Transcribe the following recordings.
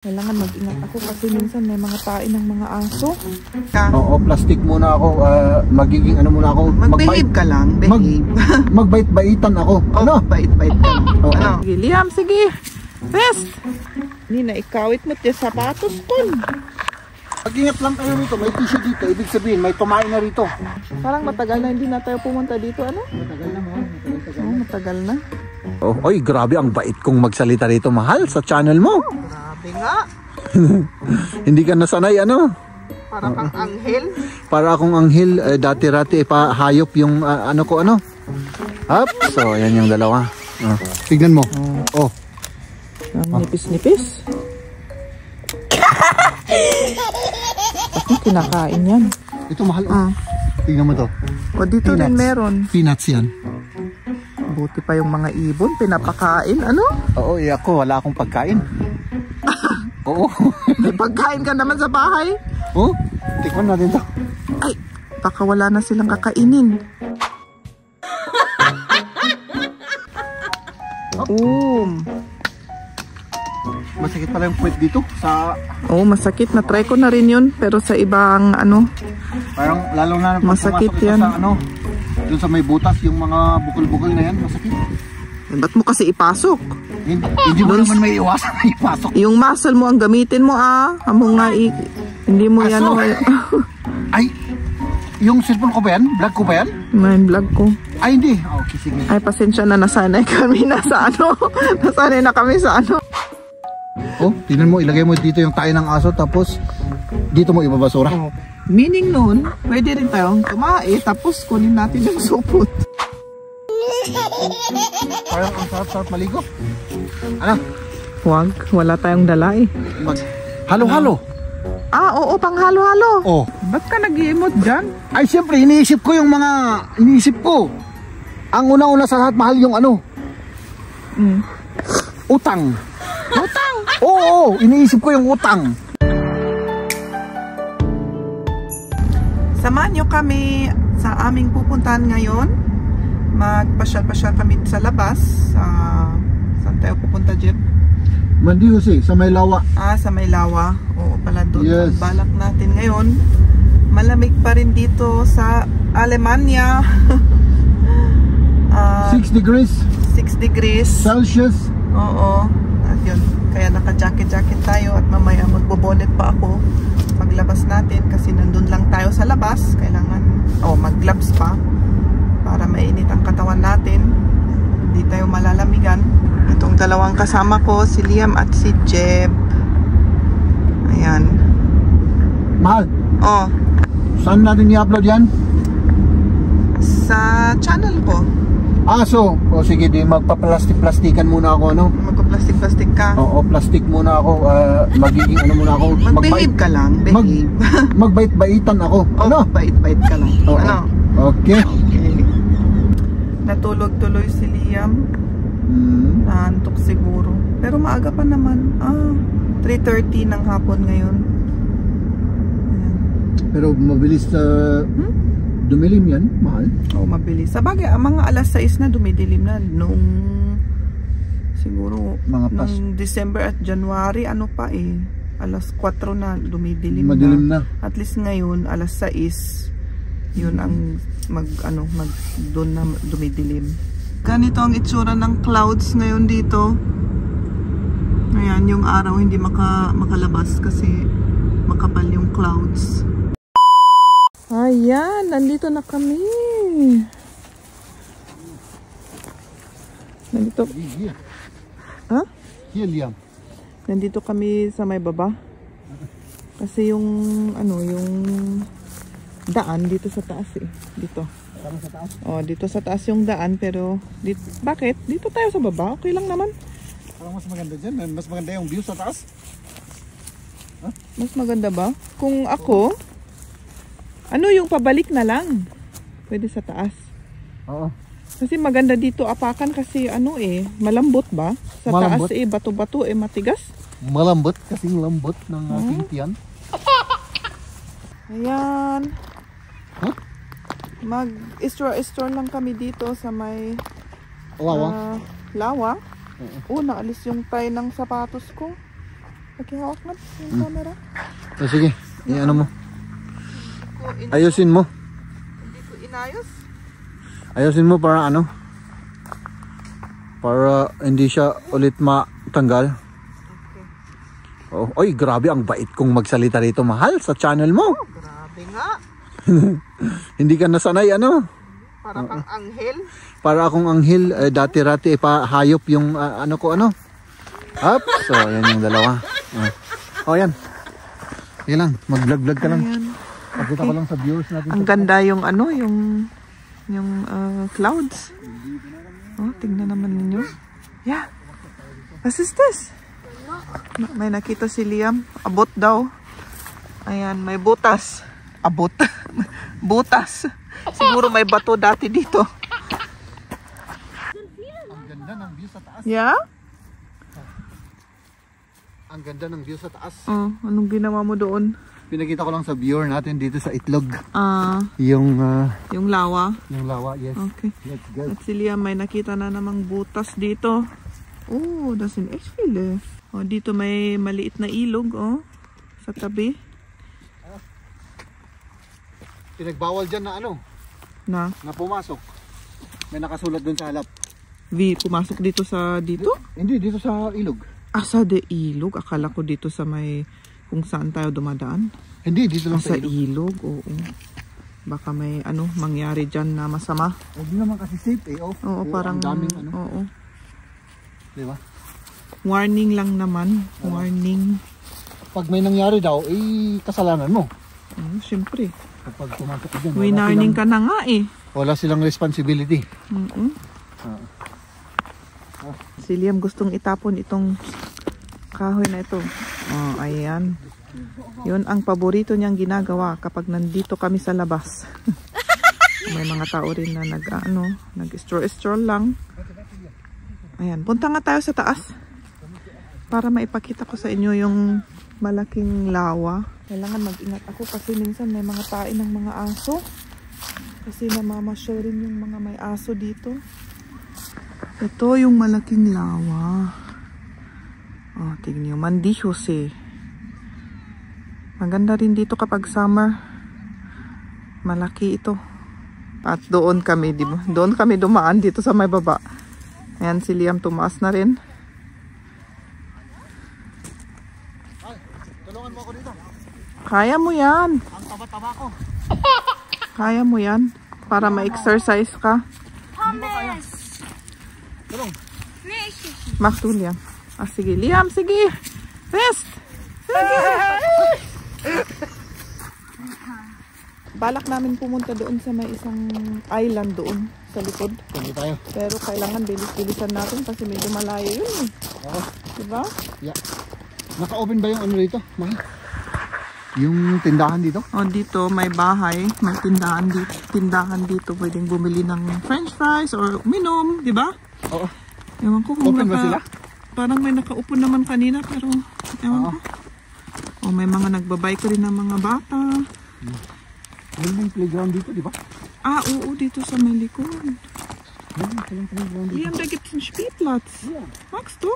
Kailangan mag-ingat ako kasi minsan may mga tain ng mga aso. Oo, plastic muna ako. Magiging ano muna ako. Mag-behave ka lang. Behave. Magbait-baitan ako. Ano? Bait-bait ka lang. Ano? Sige, Liam, sige. Rest. Nina, ikawit mo tiya sapatos ko. Mag-ingat lang kayo rito. May tissue dito. Ibig sabihin, may tumain na rito. Parang matagal na hindi na tayo pumunta dito. Ano? Matagal na mo. Matagal na. Oh, oy, grabe ang bait kong magsalita rito, mahal, sa channel mo. Grabe nga. Hindi ka nasanay, ano? Para kang anghel. Para akong anghel, dati-rati pa hayop yung ano ko, ano? Up, so yan yung dalawa. Tignan mo. Oh. Ang nipis-nipis. Bakit kinakain yan? Ito mahal. Tignan mo to. O dito Peanuts. rin meron. Peanuts yan. Buti pa yung mga ibon, pinapakain, ano? Oo, ako, wala akong pagkain. Oo. May pagkain ka naman sa bahay. Oh, tikman natin to. Ay, baka wala na silang kakainin. Masakit pala yung puwet dito sa... Oo, masakit. Na-try ko na rin yun. Pero sa ibang ano... Parang lalo na masakit yan. Sa ano, doon sa may butas, yung mga bukol-bukol na yan, masakit. Eh, ba't mo kasi ipasok? Hindi mo naman may iwasan na ipasok. Yung muscle mo ang gamitin mo Amo nga hindi mo yan. Ay, yung cellphone ko ba yan? Vlog ko ba yan? May vlog ko. Ay, hindi. Okay, sige. Ay, pasensya na, nasanay kami na sa ano. Nasanay na kami sa ano. Oh, tingnan mo, ilagay mo dito yung tayo ng aso, tapos dito mo ibabasura. Oh. Meaning nun, pwede rin tayong kumain, tapos kunin natin yung supot. Parang ang sarap-sarap maligo. Ano? Huwag, wala tayong dala eh. Halo-halo. Oo, pang halo-halo. Oh. Ba't ka nag-i-emote dyan? Ay, siyempre, iniisip ko yung mga... Iniisip ko. Ang una-una sa lahat, mahal yung ano? Utang. Utang? Oo, iniisip ko yung utang. Samahan nyo kami sa aming pupuntahan ngayon. Magpasyal-pasyal kami sa labas. Saan tayo pupunta, Jeff? Mandi Jose, sa Maylawa. Sa Maylawa. Oo pala doon. Yes. Balak natin ngayon. Malamig pa rin dito sa Alemania. 6 degrees. 6 degrees. Celsius. Oo. At yun. Kaya naka-jacket-jacket tayo at mamaya magbobonet pa ako. Maglabas natin kasi nandun lang tayo sa labas. Kailangan mag-gloves pa para mainit ang katawan natin. Hindi tayo malalamigan. Itong dalawang kasama ko, si Liam at si Jeb. Ayan. Mahal. Saan natin i-upload yan? Sa channel ko. Sige, di magpa-plastic-plastikan muna ako, ano? Magpa-plastic-plastic ka. Oo, plastic muna ako. Magiging ano muna ako. Mag-behave ka lang. Behave. Magbait-baitan ako. Ano? Bait-bait ka lang. Ano? Okay. Natulog tuloy si Liam. Naantok siguro. Pero maaga pa naman. 3:30 ng hapon ngayon. Ayan. Pero mabilis dumilim yan, mahal. Mabilis. Sabagay, mga alas 6 na dumidilim na. Nung siguro nung December at January, alas 4 na dumidilim Madilim na. At least ngayon, alas 6, yun ang doon na dumidilim. Ganito ang itsura ng clouds ngayon dito. Ayan, yung araw hindi makalabas kasi makapal yung clouds. Ayan, nandito na kami. Nandito. Here, Liam. Nandito kami sa may baba. Kasi yung yung daan dito sa taas eh. Dito. Sa taas? Dito sa taas yung daan pero bakit? Dito tayo sa baba. Okay lang naman. Parang mas maganda dyan. Mas maganda yung view sa taas. Mas maganda ba? Kung ako, yung pabalik na lang. Pwede sa taas. Oo. Kasi maganda dito apakan kasi malambot ba? Sa malambot. Taas bato-bato matigas. Malambot kasing lambot ng aking tiyan. Ayan. Mag-extra lang kami dito sa may Lawa. Lawa. Naalis yung tie ng sapatos ko. Pakihawak na yung camera. O sige, ano mo. Ayusin mo. Hindi ko inayos. Ayusin mo para ano? Para hindi siya ulit matanggal. Okay. Oh, oy, grabe ang bait kong magsalita rito, mahal, sa channel mo. Oh, grabe nga. Hindi ka nasanay, ano? Para kang anghel. Para akong anghel, dati-rati hayop yung ano ko, ano? Up, so yan yung dalawa. Oh, yan. Yan lang, mag-vlog-vlog ka lang. Ayan. Pakita ko lang sa viewers natin. Ang ganda yung ano, yung clouds. Oh, tingnan naman ninyo. Yeah. What is this? May nakita si Liam. Abot daw. Ayan, may butas. Abot. Butas. Siguro may bato dati dito. Ang ganda ng view sa taas. Yeah? Ang ganda ng view sa taas. Oh, anong ginawa mo doon? Pinakita ko lang sa viewer natin dito sa Itlog. Yung Yung lawa. yung lawa, yes. Okay. Let's go. At si Liam may nakita na namang butas dito. Oh, that's in Edgefield eh. Oh, dito may maliit na ilog, oh. Sa tabi. Pinagbawal dyan na ano, Na, na pumasok. May nakasulat dun sa halap. pumasok dito sa dito? Hindi, dito sa ilog. Sa de ilog. Akala ko dito sa may kung saan tayo dumadaan. Hindi, dito lang Sa sa ilog. ilog, oo. Baka may ano, mangyari dyan na masama. Huwag naman kasi safe eh. Oh. Oo, parang, ang daming ano. oo. Diba? Warning lang naman. Warning. Pag may nangyari daw, kasalanan mo. Siyempre. Kapag pumasok ka dyan, Winarning ka na nga eh. wala silang responsibility. Si Liam gustong itapon itong kahoy na ito. Oh, ayan. Yun ang paborito niyang ginagawa kapag nandito kami sa labas. May mga tao rin na nag-stroll lang. Ayan, punta nga tayo sa taas para maipakita ko sa inyo yung malaking lawa. Kailangan mag-ingat ako kasi minsan may mga tae ng mga aso. Kasi namamasyal rin yung mga may aso dito. Ito yung malaking lawa. Oh, tignan nyo. Mandihos eh. Maganda rin dito kapag summer. Malaki ito. At doon kami, di ba? Doon kami dumaan dito sa may baba. Ayan, si Liam tumaas na rin. Ay, tulungan mo ako dito. Kaya mo yan. Ang taba-taba ko. Kaya mo yan. Para ma-exercise ka. Thomas! Tulong. Max to Liam. Sige. Liam, sige. Rest. Sige. Balak namin pumunta doon sa may isang island doon sa likod. Tuloy tayo. Pero kailangan bilis-bilisan natin kasi medyo malayo yun eh. Oo. Diba? Yeah. Naka-open ba yung ano dito? Yung tindahan dito? O dito may bahay, may tindahan dito. Pwedeng bumili ng french fries or uminom, di ba? Oo. Ewan ko kung Open ba sila? Parang may nakaupo naman kanina pero ewan ko. O may mga nagbabike rin ng mga bata. May playground dito, di ba? Oo, dito sa may likod. May playground dito. Liam, da gibt's einen Spielplatz. Yeah. Magst du?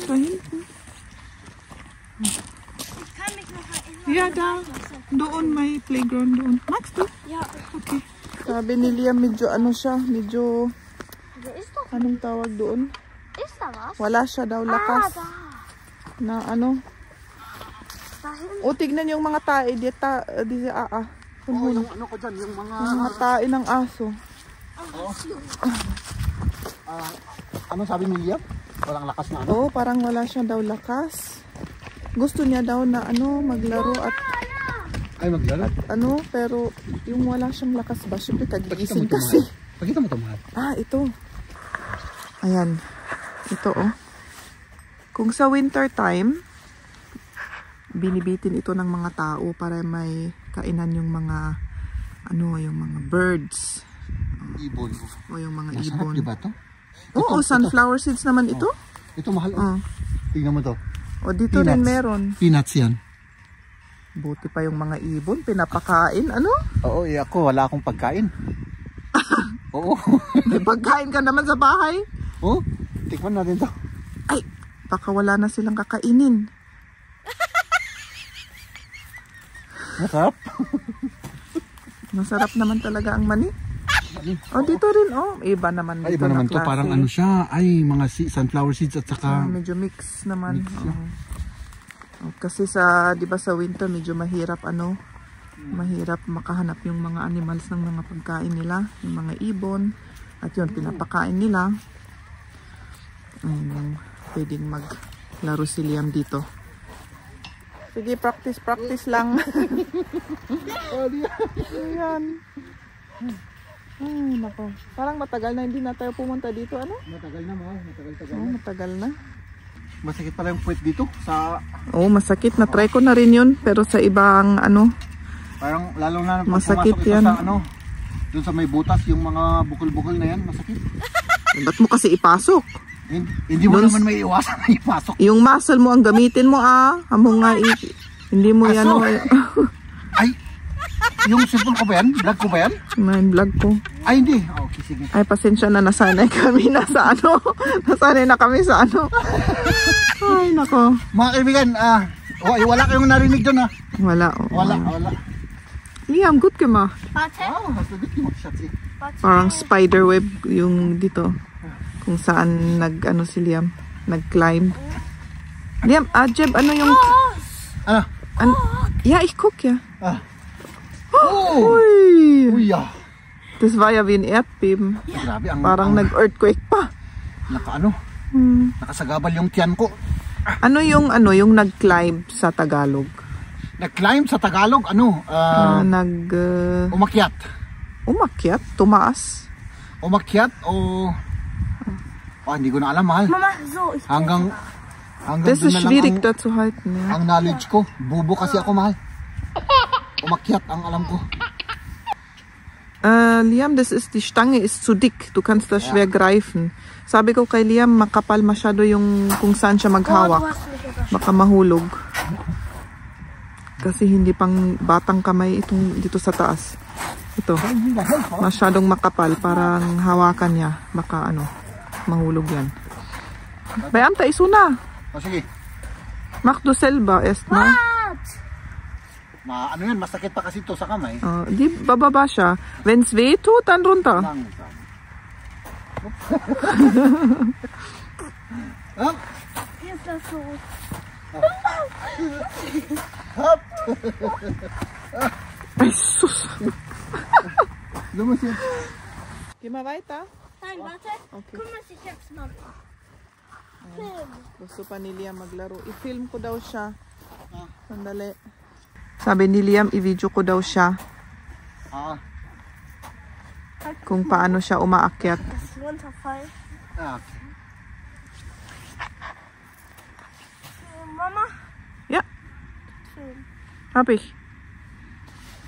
Da hinten. Ich kann mich noch erinnern. Ja, da. Doon may playground doon. Magst du? Ja, Okay. Sabi ni Liam, medyo ano siya, medyo wo ist das? anong tawag doon? Ist da was? Wala siya daw lakas Da. na ano. Da hinten. O tignan yung mga tae di Oo, yung ano ko dyan, yung mga... Yung mga tae ng aso. Ano sabi ni Liam? Walang lakas na ano? Oo, parang wala siya daw lakas. Gusto niya daw na ano, maglaro at Ay, maglaro? ano, pero yung wala siyang lakas ba? Siyempre kagigising kasi. Pakita mo ito, mahal. Ito. Ayan. Ito, oh. Kung sa winter time, binibitin ito ng mga tao para may kainan yung mga, ano, yung mga birds. Ibon. O yung mga Masarap, ibon. diba ito? Oo, sunflower seeds naman ito. Ito mahal. Oh. Tingnan mo to. O dito Peanuts. rin meron. Peanuts yan. Buti pa yung mga ibon, pinapakain. Ano? Oo, ako wala akong pagkain. Oo. May pagkain ka naman sa bahay. Oo, tikman natin to. Ay, baka wala na silang kakainin. Masarap. Masarap naman talaga ang mani. Oh, dito rin, oh. Iba naman dito. Ay, iba naman to. klase. Parang ano siya. Ay, mga sunflower seeds at saka... Medyo mix naman. Mix siya. Oh, kasi sa, di ba sa winter, medyo mahirap mahirap makahanap yung mga animals ng mga pagkain nila. Yung mga ibon. At yun, pinapakain nila. Pwedeng maglaro si Liam dito. Sige, practice lang. Ayan. Ay, nako. Parang matagal na hindi na tayo pumunta dito, ano? Matagal na, mahal. Matagal Oo, matagal na. Masakit pala yung puwet dito sa... Oo, masakit. Na-try ko na rin yun. Pero sa ibang, ano... Parang lalo na pag Masakit pumasok ito yan. sa ano, dun sa may butas, yung mga bukol-bukol na yan, masakit. Ba't mo kasi ipasok? Hindi mo naman may iwasan na ipasok. Yung muscle mo ang gamitin mo, Amo nga, hindi mo yan, Aso! Ay, yung cellphone ko ba yan? Vlog ko ba yan? May vlog ko. Ay, hindi. Okay, sige. Ay, pasensya na, nasanay kami na sa ano. Nasanay na kami sa ano. Ay, nako. Mga kaibigan, wala kayong narinig dun, Wala. Wala. Liam, good ka ma. Warte. Oh, masagit yung shots eh. Parang spider web yung dito. Kung saan nag-ano si Liam. Nag-climb. Liam, Jeb, ano yung... Ano? Ja, ich guck ja. Oh! Uy! Uy, ah. Das war ja wie ein Erdbeben. Grabe, Parang nag-earthquake pa. Nakasagabal yung tiyan ko. Ano yung nag-climb sa Tagalog? Nag-climb sa Tagalog, umakyat. Umakyat? Tumaas? Umakyat o... hindi ko na alam, mahal. Mama, so, ich Hanggang Das doon ist na lang schwierig da zu halten. Ja. ang knowledge ko. Bubo kasi ako, mahal. Umakyat ang alam ko. Liam, die Stange ist zu dick. Du kannst das schwer greifen. Sabi ko kay Liam, makapal masyado yung kung saan siya maghawak. Baka mahulog. Kasi hindi pang batang kamay itong dito sa taas. Ito. Masyadong makapal. Parang hawakan niya. Baka mahulog yan. Beamta, isuna. Sige. Mach du selber erstmal. Ano yan, masakit pa kasi ito sa kamay. Di bababa siya. Wenn's weh tut, dann runter. Ist das so? Ay, sus. Lumus yan. Geh mal weiter. Nein, warte. Okay. Guck mal, was ich jetzt mache. Film. Gusto pa ni Liam maglaro. I-film ko daw siya. Sandali. Sabi ni Liam, i-video ko daw siya. Kung paano siya umaakyat. Das runterfallen. Okay. Mama? Ja, Film. hab ich.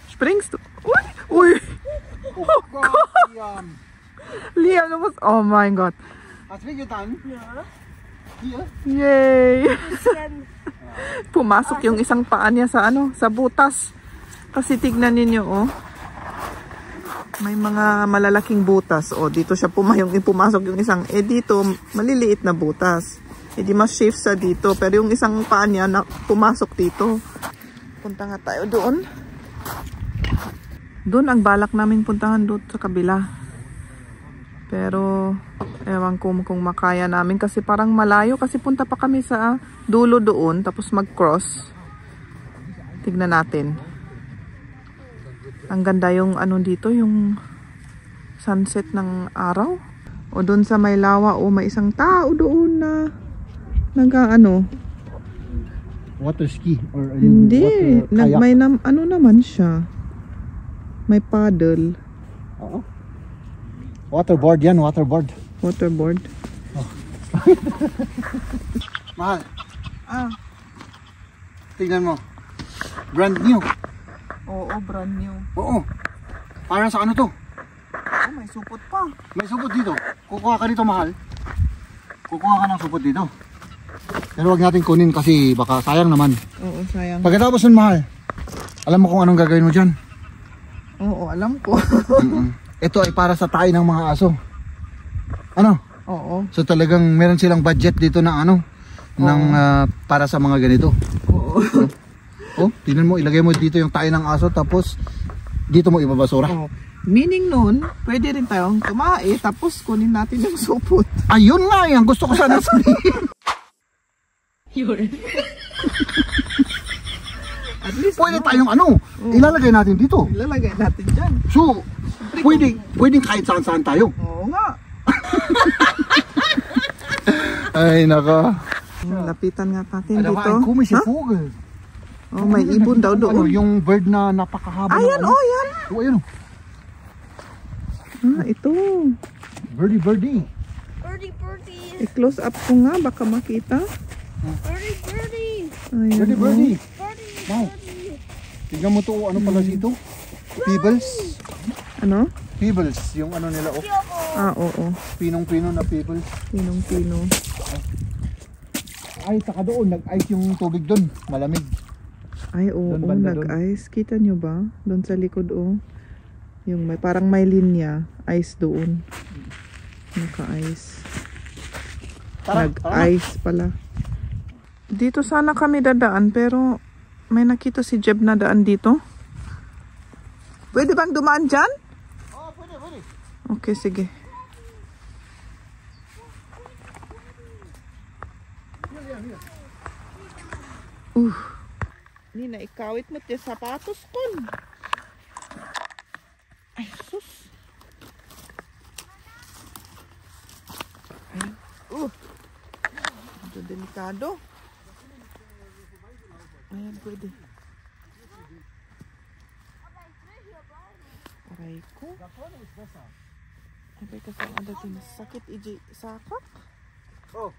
Springst du? Ui, ui. Oh Gott, Liam. Liam, du musst... Oh mein Gott. Hast du getan? Ja. Hier? Yay. Bisschen. Pumasok yung isang paa niya sa sa butas. Kasi tignan ninyo, oh. May mga malalaking butas. Oh, dito siya pumasok yung isang. Dito, maliliit na butas. Di mas safe sa dito. Pero yung isang paa niya na pumasok dito. Punta nga tayo doon. Doon ang balak namin puntahan doon sa kabila. Pero ewan ko kung makaya namin kasi parang malayo kasi punta pa kami sa dulo doon tapos mag-cross. Tignan natin. Ang ganda yung dito, yung sunset ng araw. O doon sa may lawa may isang tao doon na Water ski or hindi, water kayak. may naman siya. May paddle. Oo. Waterboard yan, waterboard. Waterboard. Mahal. Tingnan mo. Brand new. Oo, brand new. Oo. Parang sa ano to? Oh, may supot pa. May supot dito. Kukuha ka dito, mahal. Kukuha ka ng supot dito. Pero wag natin kunin kasi baka sayang naman. Oo, sayang. Pagkatapos nun, mahal, alam mo kung anong gagawin mo dyan? Oo, alam ko. Ito ay para sa tayo ng mga aso. Ano? Oo. So talagang meron silang budget dito na ng para sa mga ganito. Oo. Oh, tingnan mo, ilagay mo dito yung tayo ng aso tapos dito mo ibabasura. Oh. Meaning nun, pwede rin tayong tumae tapos kunin natin yung supot. Ayun nga yan, gusto ko sana sabihin. At least, Pwede tayong ilalagay natin dito. Ilalagay natin dyan. So, pwedeng kahit saan-saan tayo. Oo nga. Ay, naka. Lapitan nga natin Alam dito. mo, komische Vogel. Oh, may ibon daw doon. Yung bird na napakahaba. Ayan, ng, oh, yan. Oh, ayan, oh. Ito. Birdie. Birdie. I-close up ko nga, baka makita. Birdie. Ayan, Birdie. Birdie. Wow. Tignan mo to, ano pala dito? Pebbles. Ano? Pebbles, yung ano nila, oh. Oo. Pinong-pino na pebbles. Pinong-pino. Ay, saka doon, nag-ice yung tubig doon. Malamig. Ay, oo, Doon banda nag-ice. Kita nyo ba? Doon sa likod, oh. Yung parang may linya. Ice doon. Naka-ice. Nag-ice pala. Dito sana kami dadaan, pero may nakita si Jeb na daan dito. Pwede bang dumaan dyan? Oo, pwede. Okay, sige. Nina, ikawit mo ti sapatos kon. Ay, sus. Ay, ito delikado. Ayan, pwede. Aray ko. Abay kasi ada sakit iji sakak. Oh,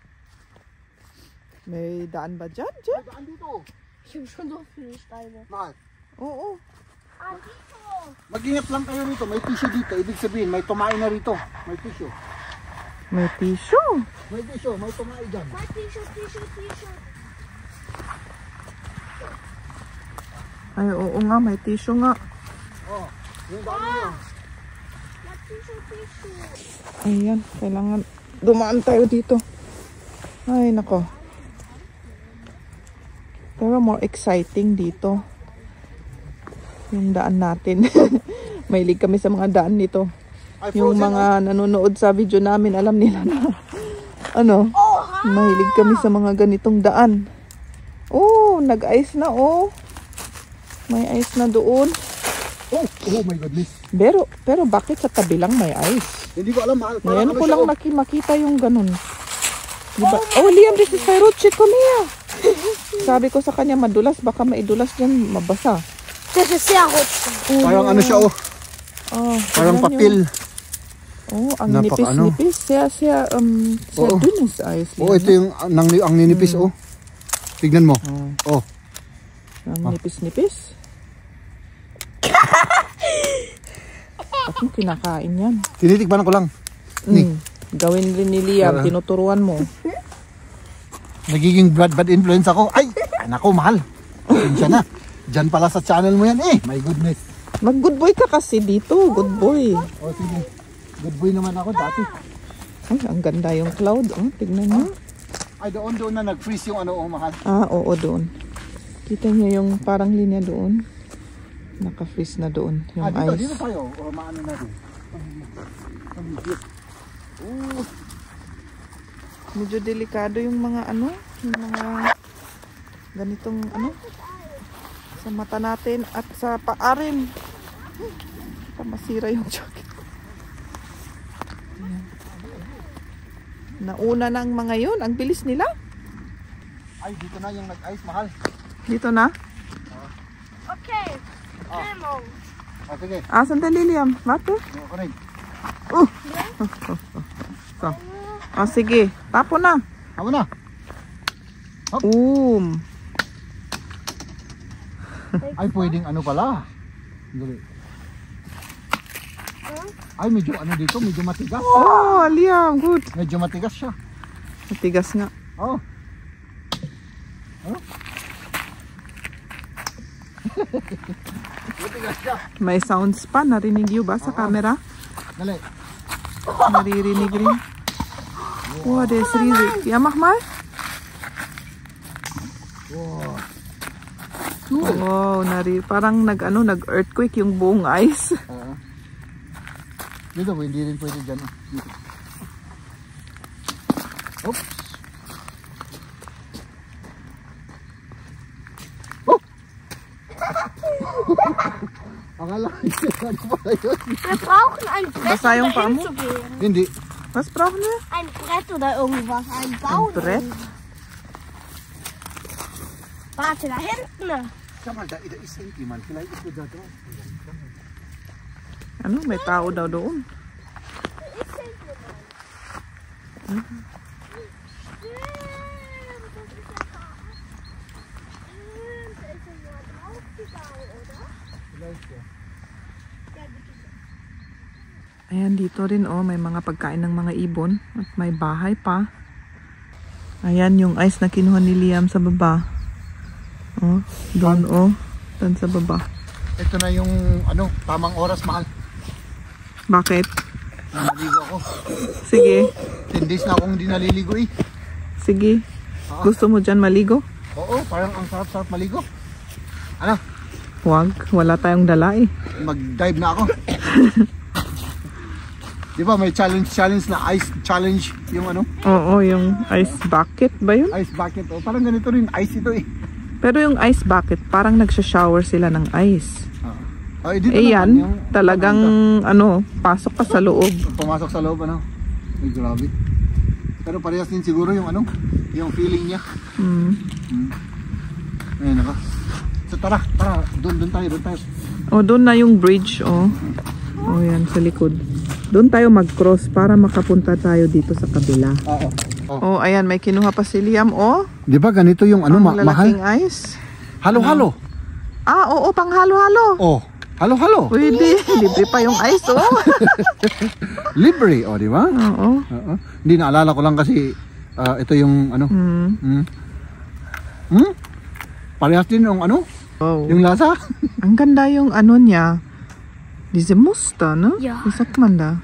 May daan ba dyan, Jeb? daan dito. Ich hab schon so viele Steine. Mahal. Oo. Dito. Mag-ingat lang kayo rito. May tissue dito. Ibig sabihin, may tumain na rito. May tissue. May tissue. May tissue. May tumain dyan. Mein T-Shirt. Ay, oo nga, may tissue nga. Oh, yung daan nyo. Mein T-Shirt. Ayan, kailangan dumaan tayo dito. Ay, nako. Pero more exciting dito. Yung daan natin. Mahilig kami sa mga daan nito. Yung mga nanonood sa video namin, alam nila na mahilig kami sa mga ganitong daan. Oh, nag-ice na, oh. May ice na doon. Oh my goodness. Pero bakit sa tabi lang may ice? Hindi ko alam, mahal. Ngayon ko lang makita yung ganun. Diba? Oh, Liam, this is Fairucci. Come here. Sabi ko sa kanya, madulas. Baka maidulas dyan, mabasa. Das ist sehr rutsch. Parang ano siya, oh. Oh, Parang papel. Oh, ang Napaka nipis-nipis. Sehr dünnes Eis. Oh, ito yung ang ninipis, oh. Tignan mo. Oh. Ang nipis-nipis. Bakit kinakain yan? Tinitikman ko lang. Ni. Gawin rin ni Liam, tinuturuan mo. Nagiging bad influence ako. Ay, nako, mahal. Diyan na. Diyan pala sa channel mo yan, eh. My goodness. Mag-good boy ka kasi dito. Good boy. Oh, sige. Good boy naman ako dati. Ay, ang ganda yung cloud. Oh, tignan mo. Ay, doon na nag-freeze yung mahal. Ah, oo, doon. Kita niyo yung parang linya doon. Naka-freeze na doon yung ice. Dito tayo. O, maano na doon. Medyo delikado yung mga yung mga ganitong sa mata natin at sa paa rin. Masira yung jacket. Ayan. Nauna ng mga yun. Ang bilis nila. Ay, dito na yung nag-ice, mahal. Dito na? Okay. Lemon. Ah, sige. Sandali, Liam. Warte. Ako rin. So. Sige. Tapo na. Ako na. Ay, pwedeng pala. Dali. Ay, medyo dito, medyo matigas. Oh, Liam, good. Medyo matigas siya. Matigas nga. Oh. Matigas siya. May sounds pa. Narinig yun ba sa camera? Dali. Naririnig rin. Wow, das ist riesig. Ja, mach mal. Wow. Cool. Wow, parang nag-earthquake yung buong ice. Dito, hindi rin pwede dyan. Oops. Oh! Akala ko ano pala yun? Wir brauchen ein Brett, Basta yung um paa dahin mo? zu gehen. Hindi. Was brauchen wir? Ein Brett oder irgendwas. Ein Baum. Ein Brett? Warte, da hinten. Sag mal, da ist irgendjemand. Vielleicht ist er da drauf. Ano, may tao daw doon. Ayan, dito rin may mga pagkain ng mga ibon at may bahay pa. Ayan yung ice na kinuha ni Liam sa baba. Doon doon sa baba. Ito na yung tamang oras, mahal. Bakit? Naligo ako. Sige. 10 days na akong hindi naliligo eh. Sige. Gusto mo dyan maligo? Oo, parang ang sarap-sarap maligo. Ano? Huwag. Wala tayong dala eh. Mag-dive na ako. Di ba may challenge na ice challenge yung Oo, yung ice bucket ba yun? ice bucket. Parang ganito rin, ice ito eh. Pero yung ice bucket, parang nagsha-shower sila ng ice. Dito yan, naman, yung talagang pasok ka sa loob. Pumasok sa loob, Ay, grabe. Pero parehas din siguro yung yung feeling niya. Ayun ako. So tara, doon tayo. Doon na yung bridge, yan, sa likod. Doon tayo mag-cross para makapunta tayo dito sa kabila. Oo. Ayan, may kinuha pa si Liam, Di ba ganito yung mahal? Lalaking ice. Halo-halo. Oo, pang halo-halo. Halo-halo. Pwede, libre pa yung ice, Libre, di ba? Oo. Hindi, naalala ko lang kasi ito yung parehas din yung Wow. yung lasa. Ang ganda yung niya. Diese Muster, no? Ja. Isak man da.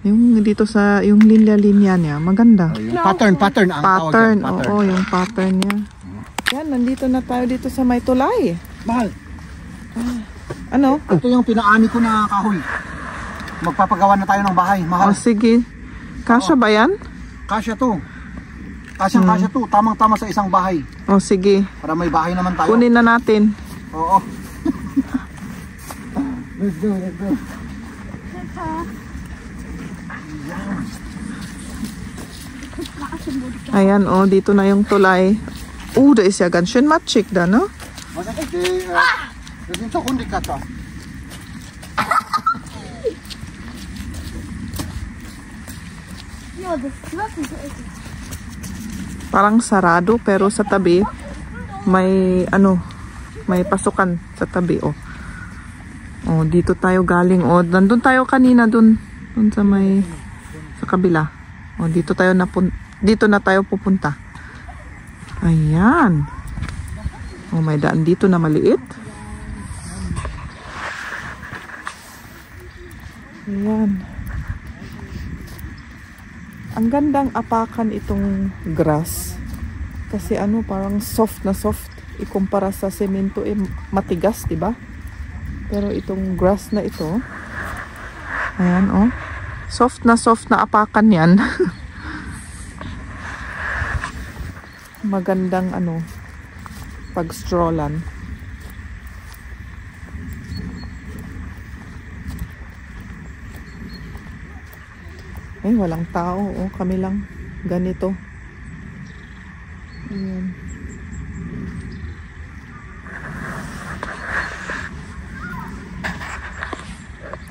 Yung dito sa, yung linya-linya niya, maganda. Yung pattern ang tawag Pattern, yan, pattern. oo, yung pattern niya. Yan, nandito na tayo dito sa may tulay. Mahal, Ano? ito yung pinaani ko na kahoy. Magpapagawa na tayo ng bahay, mahal. Sige. Kasya ba yan? Kasya to. Kasya to. Tamang-tama sa isang bahay. Sige. Para may bahay naman tayo. Kunin na natin. Oo. Let's go. Ayan, dito na yung tulay. Da ist ja ganz schön matschig da, no? Das sind so Hundekatter. Ja, das ist wirklich so. Parang sarado, pero sa tabi, may pasukan sa tabi, dito tayo galing, nandun tayo kanina, dun sa kabila. Dito na tayo pupunta. Ayan. May daan dito na maliit. Ayan. Ang gandang apakan itong grass. Kasi parang soft na soft. Ikumpara sa semento, matigas, diba? Pero itong grass na ito, ayan, soft na apakan yan. Magandang pag-strollan. Ay, walang tao. Kami lang. Ganito. Ayan.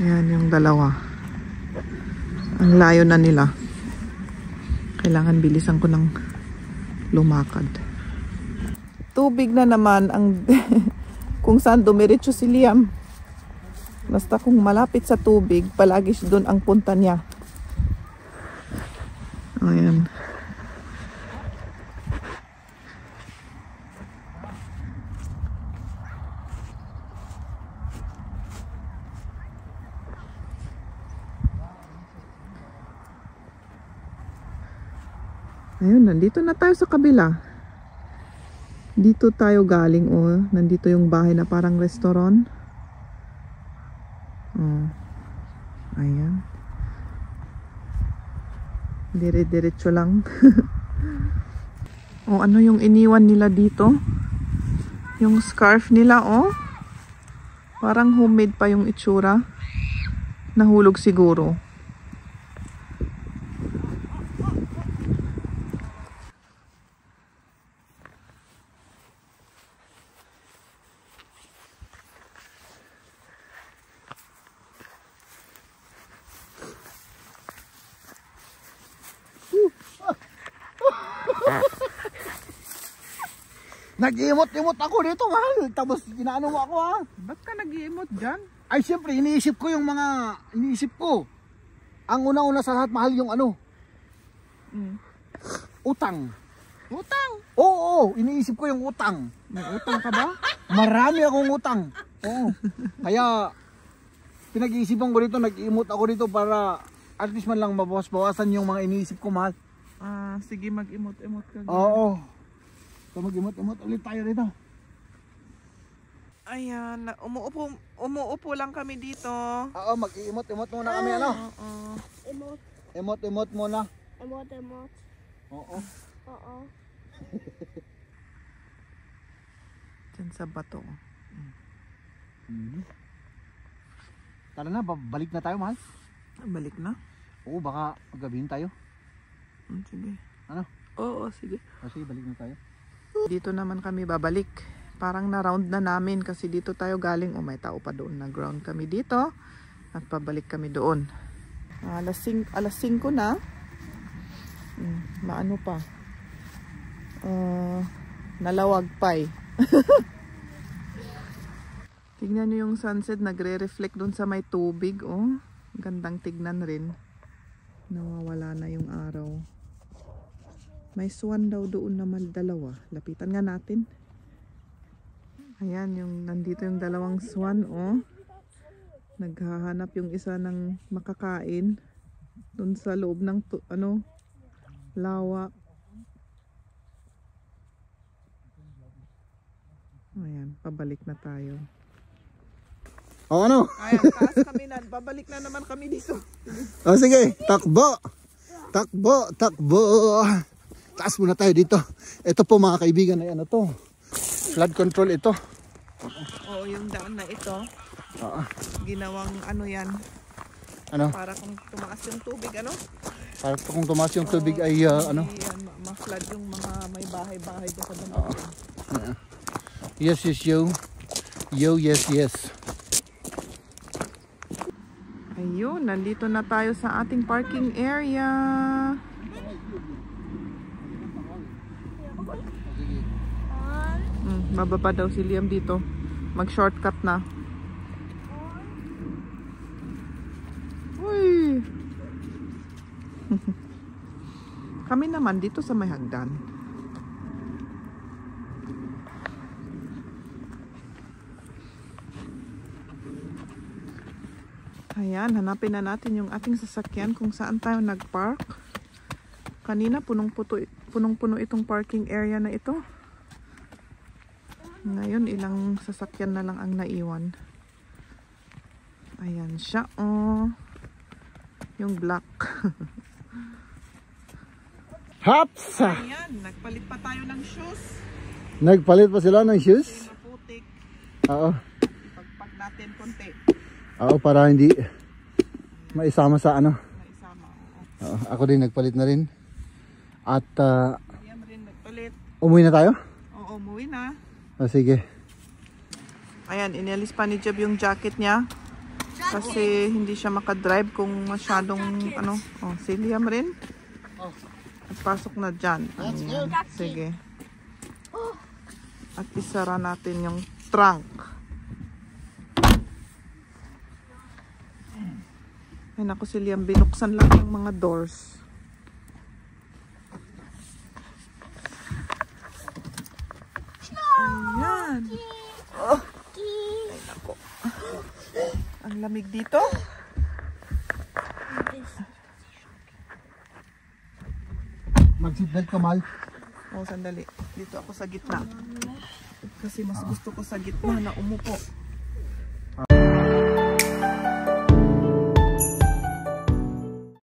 Ayan yung dalawa. Ang layo na nila. Kailangan bilisan ko ng lumakad. Tubig na naman ang kung saan dumiretso si Liam. Basta kung malapit sa tubig, palagi doon ang punta niya. Ayan. Ayun, nandito na tayo sa kabila. Dito tayo galing, oh. Nandito yung bahay na parang restaurant. Oh. Ayan. Dire-diretso lang. Oh, ano yung iniwan nila dito? Yung scarf nila, oh. Parang homemade pa yung itsura. Nahulog siguro. Nag-iimot-imot ako dito, mahal. Tapos ginaano mo ako, ha? Ba't ka nag-iimot dyan? Ay, siyempre, iniisip ko yung mga... Iniisip ko. Ang una-una sa lahat, mahal, yung ano? Utang. Utang? Oo, iniisip ko yung utang. May utang ka ba? Marami akong utang. Oo. Kaya, pinag-iisipan ko dito, nag-iimot ako dito para at least man lang mabawas-bawasan yung mga iniisip ko, mahal. Ah, sige, mag-imot-imot ka. Oo. So, mag-imot-imot ulit tayo dito. Ayan, umuupo lang kami dito. Oo, mag-iimot-imot muna kami, ano? Oo. Emot. Imot-imot muna. Emot. Emot. Oo. Oo. Diyan sa bato. Tara na, balik na tayo, mahal. Balik na? Oo, baka gabihin tayo. Sige. Ano? Oo, sige. Kasi balik na tayo. Dito naman kami babalik. Parang na-round na namin kasi dito tayo galing. Oh, may tao pa doon. Nag-ground kami dito at pabalik kami doon. Alas 5 na. Maano pa? Nalawag pa eh. Tignan nyo yung sunset. Nagre-reflect doon sa may tubig. Oh, gandang tignan rin. Nawawala na yung araw. May swan daw doon na dalawa. Lapitan nga natin. Ayan, yung nandito yung dalawang swan, oh. Naghahanap yung isa ng makakain doon sa loob ng lawa. Ayan, pabalik na tayo. O ano? Ayan, taas kami na. Babalik na naman kami dito. O sige, takbo. Takbo, takbo. Taas muna tayo dito. Ito po mga kaibigan ay ano to. Flood control ito. Oo, yung daan na ito. Oo. Ginawang ano yan. Ano? Para kung tumaas yung tubig, ano? Para kung tumaas yung tubig ay ano? Ma-flood yung mga may bahay-bahay doon sa bundok. Yes, yes, yo. Yo, yes, yes. Ayun, nandito na tayo sa ating parking area. Bababa daw si Liam dito. Mag-shortcut na. Uy! Kami naman dito sa may hagdan. Ayan, hanapin na natin yung ating sasakyan kung saan tayo nag-park. Kanina punong-puno itong parking area na ito. Ngayon ilang sasakyan na lang ang naiwan. Ayan siya, oh. Yung black. Haps! Ayan, nagpalit pa tayo ng shoes. Nagpalit pa sila ng shoes? Maputik. Oo. Pagpag natin konti. Oo, para hindi maisama sa ano. Maisama. Oo, ako din nagpalit na rin. At Yan rin nagpalit. umuwi na tayo? Oo, umuwi na. O sige. Ayan, inalis pa ni Jeb yung jacket niya. Kasi hindi siya makadrive kung masyadong ano. Oh, si Liam rin. At pasok na dyan. Ayan, sige. At isara natin yung trunk. Ay naku, si Liam, binuksan lang yung mga doors. Ayan. Oh. Ay naku. Ang lamig dito. Mag-seatbelt ka, Mal. Oh, sandali. Dito ako sa gitna. Kasi mas gusto ko sa gitna na umupo.